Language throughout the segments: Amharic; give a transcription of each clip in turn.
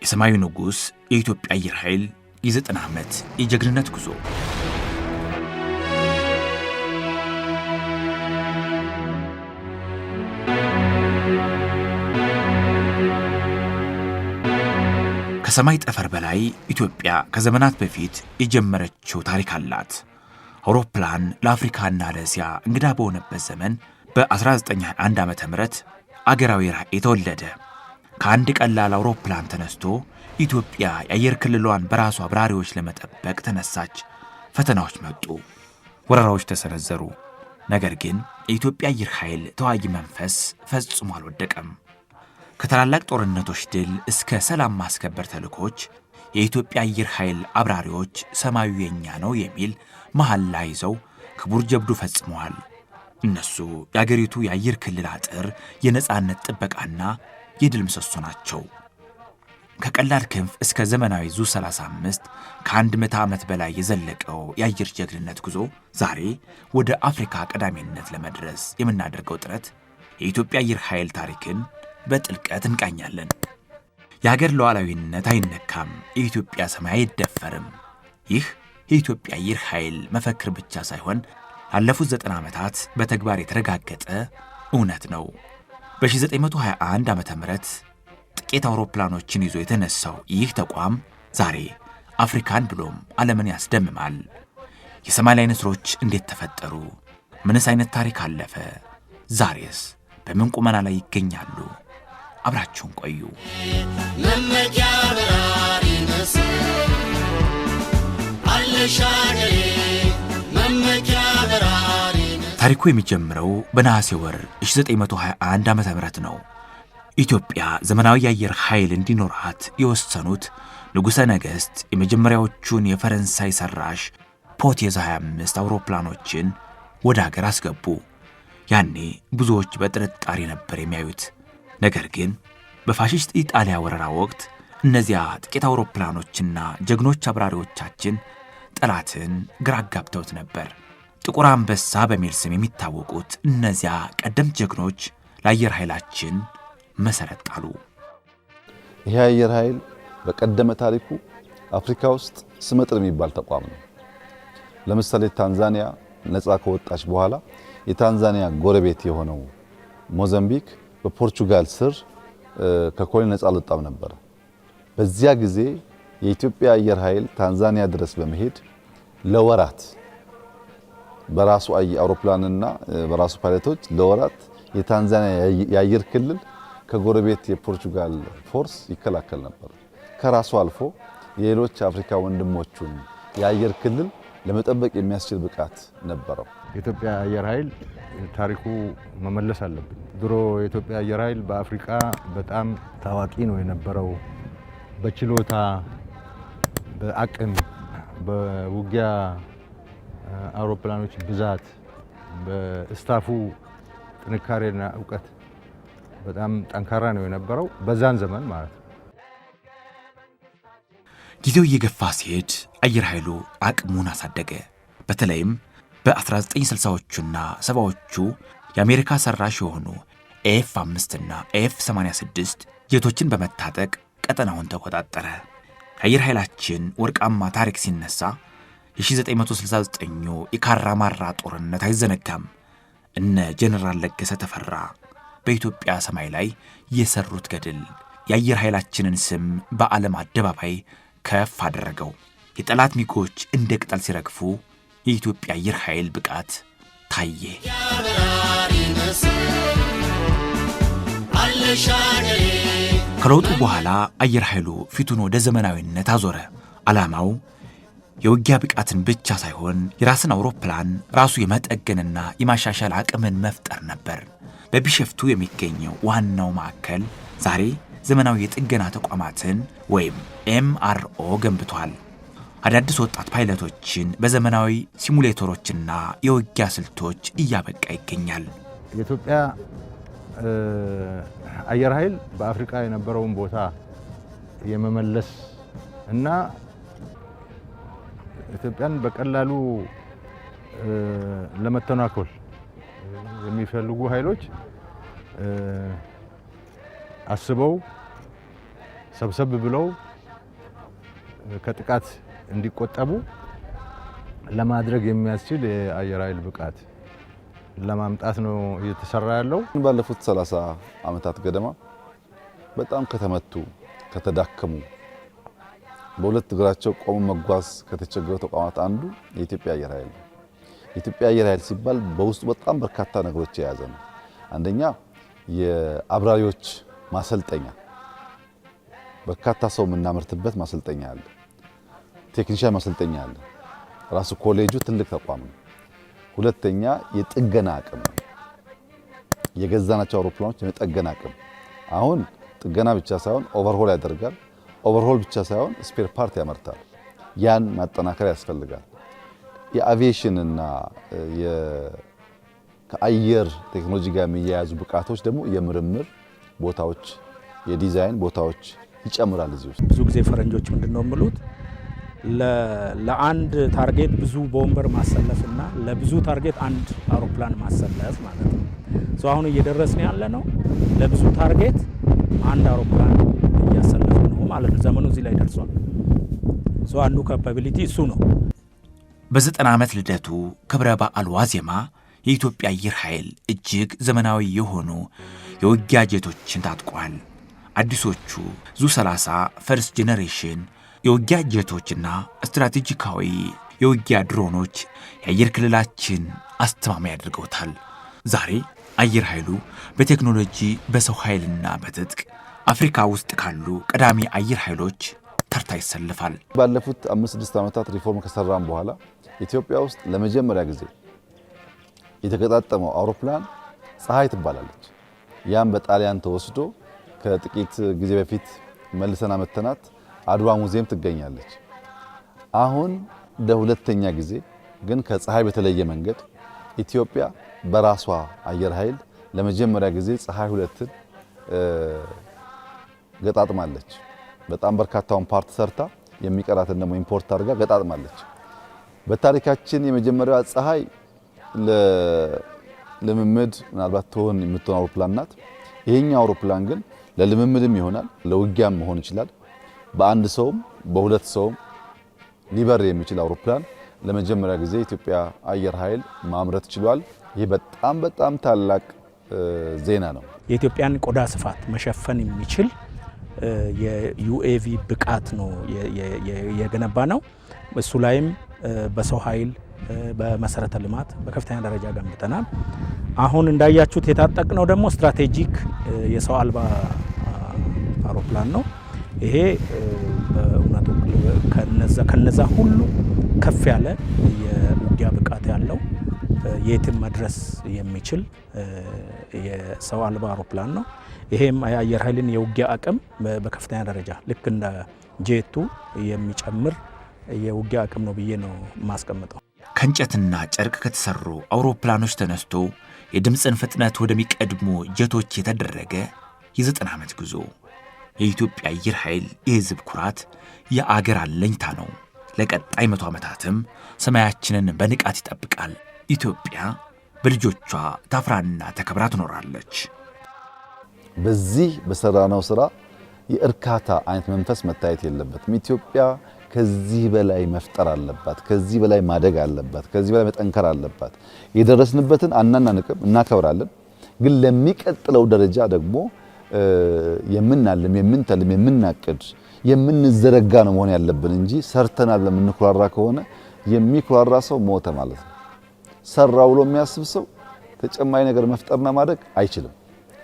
የሰማዩ ንጉስ የኢትዮጵያ አየር ኃይል የ90 ዓመት የጀግንነት ጉዞ ከሰማይ ጠፈር በላይ ኢትዮጵያ ከዘመናት በፊት የጀመረችው ታሪክ አላት። አውሮፕላን ለአፍሪካና ለእስያ እንግዳ በሆነበት ዘመን በ1921 ዓመተ ምህረት አገራዊ ራዕይ ተወለደ። ከአንድ ቀላል አውሮፕላን ተነስቶ ኢትዮጵያ የአየር ክልሏን በራሷ አብራሪዎች ለመጠበቅ ተነሳች። ፈተናዎች መጡ፣ ወረራዎች ተሰነዘሩ። ነገር ግን የኢትዮጵያ አየር ኃይል ተዋጊ መንፈስ ፈጽሞ አልወደቀም። ከታላላቅ ጦርነቶች ድል እስከ ሰላም ማስከበር ተልእኮች የኢትዮጵያ አየር ኃይል አብራሪዎች ሰማዩ የኛ ነው የሚል መሐላ ይዘው ክቡር ጀብዱ ፈጽመዋል። እነሱ የአገሪቱ የአየር ክልል አጥር፣ የነጻነት ጥበቃና የድል ምሰሶ ናቸው። ከቀላል ክንፍ እስከ ዘመናዊ ዙ-35 ከ100 ዓመት በላይ የዘለቀው የአየር ጀግንነት ጉዞ ዛሬ ወደ አፍሪካ ቀዳሚነት ለመድረስ የምናደርገው ጥረት የኢትዮጵያ አየር ኃይል ታሪክን በጥልቀት እንቃኛለን። የሀገር ሉዓላዊነት አይነካም፣ የኢትዮጵያ ሰማይ አይደፈርም። ይህ የኢትዮጵያ አየር ኃይል መፈክር ብቻ ሳይሆን ላለፉት 90 ዓመታት በተግባር የተረጋገጠ እውነት ነው። በ1921 ዓመተ ምህረት ጥቂት አውሮፕላኖችን ይዞ የተነሳው ይህ ተቋም ዛሬ አፍሪካን ብሎም ዓለምን ያስደምማል። የሰማይ ላይ ንስሮች እንዴት ተፈጠሩ? ምንስ አይነት ታሪክ አለፈ? ዛሬስ በምን ቁመና ላይ ይገኛሉ? አብራችሁን ቆዩ። መመኪያ በራሪ መስል አለሻገሬ መመኪያ በራሪ። ታሪኩ የሚጀምረው በነሐሴ ወር 1921 ዓመተ ምህረት ነው። ኢትዮጵያ ዘመናዊ የአየር ኃይል እንዲኖራት የወሰኑት ንጉሠ ነገሥት የመጀመሪያዎቹን የፈረንሳይ ሰራሽ ፖቴዝ 25 አውሮፕላኖችን ወደ ሀገር አስገቡ። ያኔ ብዙዎች በጥርጣሬ ነበር የሚያዩት። ነገር ግን በፋሽስት ኢጣሊያ ወረራ ወቅት እነዚያ ጥቂት አውሮፕላኖችና ጀግኖች አብራሪዎቻችን ጠላትን ግራ አጋብተውት ነበር። ጥቁር አንበሳ በሚል ስም የሚታወቁት እነዚያ ቀደምት ጀግኖች ለአየር ኃይላችን መሰረት ጣሉ። ይህ አየር ኃይል በቀደመ ታሪኩ አፍሪካ ውስጥ ስመጥር የሚባል ተቋም ነው። ለምሳሌ ታንዛኒያ ነፃ ከወጣች በኋላ የታንዛኒያ ጎረቤት የሆነው ሞዛምቢክ በፖርቹጋል ስር ከኮሎኒ ነፃ አልወጣም ነበር። በዚያ ጊዜ የኢትዮጵያ አየር ኃይል ታንዛኒያ ድረስ በመሄድ ለወራት በራሱ አውሮፕላንና በራሱ ፓይለቶች ለወራት የታንዛኒያ የአየር ክልል ከጎረቤት የፖርቹጋል ፎርስ ይከላከል ነበር። ከራሱ አልፎ የሌሎች አፍሪካ ወንድሞቹን የአየር ክልል ለመጠበቅ የሚያስችል ብቃት ነበረው። የኢትዮጵያ አየር ኃይል ታሪኩ መመለስ አለብን። ድሮ የኢትዮጵያ አየር ኃይል በአፍሪካ በጣም ታዋቂ ነው የነበረው። በችሎታ፣ በአቅም፣ በውጊያ አውሮፕላኖች ብዛት፣ በስታፉ ጥንካሬና እውቀት በጣም ጠንካራ ነው የነበረው በዛን ዘመን ማለት ነው። ጊዜው እየገፋ ሲሄድ አየር ኃይሉ አቅሙን አሳደገ። በተለይም በ1960ዎቹና 70ዎቹ የአሜሪካ ሰራሽ የሆኑ ኤፍ-5 እና ኤፍ-86 ጄቶችን በመታጠቅ ቀጠናውን ተቆጣጠረ። የአየር ኃይላችን ወርቃማ ታሪክ ሲነሳ የ1969 የካራማራ ጦርነት አይዘነጋም። እነ ጀነራል ለገሰ ተፈራ በኢትዮጵያ ሰማይ ላይ የሰሩት ገድል የአየር ኃይላችንን ስም በዓለም አደባባይ ከፍ አደረገው። የጠላት ሚጎች እንደ ቅጠል ሲረግፉ የኢትዮጵያ አየር ኃይል ብቃት ታየ። ከለውጡ በኋላ አየር ኃይሉ ፊቱን ወደ ዘመናዊነት አዞረ። ዓላማው የውጊያ ብቃትን ብቻ ሳይሆን የራስን አውሮፕላን ራሱ የመጠገንና የማሻሻል አቅምን መፍጠር ነበር። በቢሸፍቱ የሚገኘው ዋናው ማዕከል ዛሬ ዘመናዊ የጥገና ተቋማትን ወይም ኤምአርኦ ገንብቷል። አዳዲስ ወጣት ፓይለቶችን በዘመናዊ ሲሙሌተሮችና የውጊያ ስልቶች እያበቃ ይገኛል። የኢትዮጵያ አየር ኃይል በአፍሪካ የነበረውን ቦታ የመመለስ እና ኢትዮጵያን በቀላሉ ለመተናኮል የሚፈልጉ ኃይሎች አስበው ሰብሰብ ብለው ከጥቃት እንዲቆጠቡ ለማድረግ የሚያስችል የአየር ኃይል ብቃት ለማምጣት ነው እየተሰራ ያለው። ባለፉት 30 ዓመታት ገደማ በጣም ከተመቱ ከተዳከሙ በሁለት እግራቸው ቆሞ መጓዝ ከተቸገሩ ተቋማት አንዱ የኢትዮጵያ አየር ኃይል ነው። የኢትዮጵያ አየር ኃይል ሲባል በውስጡ በጣም በርካታ ነገሮች የያዘ ነው። አንደኛ የአብራሪዎች ማሰልጠኛ፣ በርካታ ሰው የምናመርትበት ማሰልጠኛ አለ። ቴክኒሻን ማሰልጠኛ አለ። ራሱ ኮሌጁ ትልቅ ተቋም ነው። ሁለተኛ የጥገና አቅም ነው። የገዛናቸው አውሮፕላኖች የመጠገና አቅም አሁን ጥገና ብቻ ሳይሆን ኦቨርሆል ያደርጋል። ኦቨርሆል ብቻ ሳይሆን ስፔር ፓርት ያመርታል። ያን ማጠናከር ያስፈልጋል። የአቪዬሽን እና ከአየር ቴክኖሎጂ ጋር የሚያያዙ ብቃቶች ደግሞ የምርምር ቦታዎች፣ የዲዛይን ቦታዎች ይጨምራል። እዚህ ውስጥ ብዙ ጊዜ ፈረንጆች ምንድነው የሚሉት ለአንድ ታርጌት ብዙ ቦምበር ማሰለፍና ለብዙ ታርጌት አንድ አውሮፕላን ማሰለፍ ማለት ነው። አሁን እየደረስን ያለ ነው ለብዙ ታርጌት አንድ አውሮፕላን እያሰለፍን ነው ማለት ነው። ዘመኑ እዚህ ላይ ደርሷል። አንዱ ካፓቢሊቲ እሱ ነው። በ90 ዓመት ልደቱ ክብረ በዓል ዋዜማ የኢትዮጵያ አየር ኃይል እጅግ ዘመናዊ የሆኑ የውጊያ ጄቶችን ታጥቋል። አዲሶቹ ዙ30 ፈርስት ጄኔሬሽን የውጊያ ጄቶችና ስትራቴጂካዊ የውጊያ ድሮኖች የአየር ክልላችን አስተማማኝ አድርገውታል። ዛሬ አየር ኃይሉ በቴክኖሎጂ በሰው ኃይልና በትጥቅ አፍሪካ ውስጥ ካሉ ቀዳሚ አየር ኃይሎች ተርታ ይሰልፋል። ባለፉት 5-6 ዓመታት ሪፎርም ከሰራም በኋላ ኢትዮጵያ ውስጥ ለመጀመሪያ ጊዜ የተገጣጠመው አውሮፕላን ፀሐይ ትባላለች። ያም በጣሊያን ተወስዶ ከጥቂት ጊዜ በፊት መልሰና መተናት አድዋ ሙዚየም ትገኛለች። አሁን ለሁለተኛ ጊዜ ግን ከፀሐይ በተለየ መንገድ ኢትዮጵያ በራሷ አየር ኃይል ለመጀመሪያ ጊዜ ፀሐይ 2ን ገጣጥማለች። በጣም በርካታውን ፓርት ሰርታ የሚቀራትን ደግሞ ኢምፖርት አድርጋ ገጣጥማለች። በታሪካችን የመጀመሪያዋ ፀሐይ ለልምምድ ምናልባት ትሆን የምትሆን አውሮፕላን ናት። ይሄኛው አውሮፕላን ግን ለልምምድም ይሆናል፣ ለውጊያም መሆን ይችላል። በአንድ ሰውም በሁለት ሰውም ሊበር የሚችል አውሮፕላን ለመጀመሪያ ጊዜ ኢትዮጵያ አየር ኃይል ማምረት ችሏል። ይህ በጣም ታላቅ ዜና ነው። የኢትዮጵያን ቆዳ ስፋት መሸፈን የሚችል የዩኤቪ ብቃት ነው የገነባ ነው። እሱ ላይም በሰው ኃይል በመሰረተ ልማት በከፍተኛ ደረጃ ገንብተናል። አሁን እንዳያችሁት የታጠቅነው ደግሞ ስትራቴጂክ የሰው አልባ አውሮፕላን ነው። ይሄ በእውነቱ ከነዛ ሁሉ ከፍ ያለ የውጊያ ብቃት ያለው የትም መድረስ የሚችል የሰው አልባ አውሮፕላን ነው። ይሄም የአየር ኃይልን የውጊያ አቅም በከፍተኛ ደረጃ ልክ እንደ ጄቱ የሚጨምር የውጊያ አቅም ነው ብዬ ነው የማስቀምጠው። ከእንጨትና ጨርቅ ከተሰሩ አውሮፕላኖች ተነስቶ የድምፅን ፍጥነት ወደሚቀድሙ ጀቶች የተደረገ የ90 ዓመት ጉዞ የኢትዮጵያ አየር ኃይል የሕዝብ ኩራት፣ የአገር አለኝታ ነው። ለቀጣይ 100 ዓመታትም ሰማያችንን በንቃት ይጠብቃል። ኢትዮጵያ በልጆቿ ታፍራና ተከብራ ትኖራለች። በዚህ በሰራነው ስራ የእርካታ አይነት መንፈስ መታየት የለበትም። ኢትዮጵያ ከዚህ በላይ መፍጠር አለባት። ከዚህ በላይ ማደግ አለባት። ከዚህ በላይ መጠንከር አለባት። የደረስንበትን አናናንቅም፣ እናከብራለን። ግን ለሚቀጥለው ደረጃ ደግሞ የምናልም የምንተልም የምናቅድ የምንዘረጋ ነው መሆን ያለብን እንጂ ሰርተናል ለምንኩራራ ከሆነ የሚኩራራ ሰው ሞተ ማለት ነው። ሰራው ብሎ የሚያስብ ሰው ተጨማሪ ነገር መፍጠርና ማድረግ አይችልም።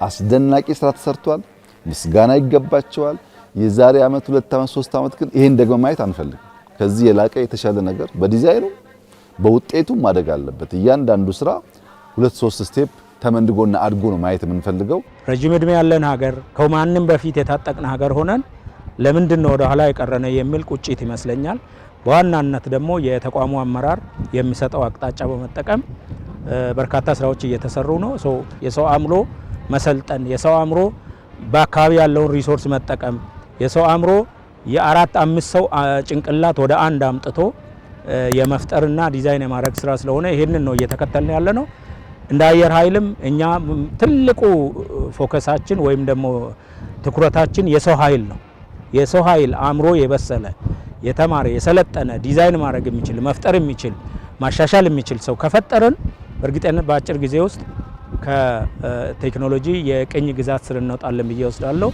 አስደናቂ ስራ ተሰርቷል። ምስጋና ይገባቸዋል። የዛሬ ዓመት 2 ዓመት 3 ዓመት ግን ይሄን ደግሞ ማየት አንፈልግም። ከዚህ የላቀ የተሻለ ነገር በዲዛይኑ በውጤቱ ማደግ አለበት። እያንዳንዱ ስራ 2-3 ስቴፕ ተመንድጎና አድጎ ነው ማየት የምንፈልገው። ረጅም ዕድሜ ያለን ሀገር ከማንም በፊት የታጠቅን ሀገር ሆነን ለምንድን ነው ወደ ኋላ የቀረነ የሚል ቁጭት ይመስለኛል። በዋናነት ደግሞ የተቋሙ አመራር የሚሰጠው አቅጣጫ በመጠቀም በርካታ ስራዎች እየተሰሩ ነው። የሰው አእምሮ መሰልጠን፣ የሰው አእምሮ በአካባቢ ያለውን ሪሶርስ መጠቀም፣ የሰው አእምሮ የ4-5 ሰው ጭንቅላት ወደ አንድ አምጥቶ የመፍጠርና ዲዛይን የማድረግ ስራ ስለሆነ ይሄንን ነው እየተከተልን ያለ ነው። እንደ አየር ኃይልም እኛ ትልቁ ፎከሳችን ወይም ደግሞ ትኩረታችን የሰው ኃይል ነው። የሰው ኃይል አእምሮ የበሰለ የተማረ የሰለጠነ ዲዛይን ማድረግ የሚችል መፍጠር የሚችል ማሻሻል የሚችል ሰው ከፈጠርን በእርግጠኝነት በአጭር ጊዜ ውስጥ ከቴክኖሎጂ የቅኝ ግዛት ስር እንወጣለን ብዬ ወስዳለሁ።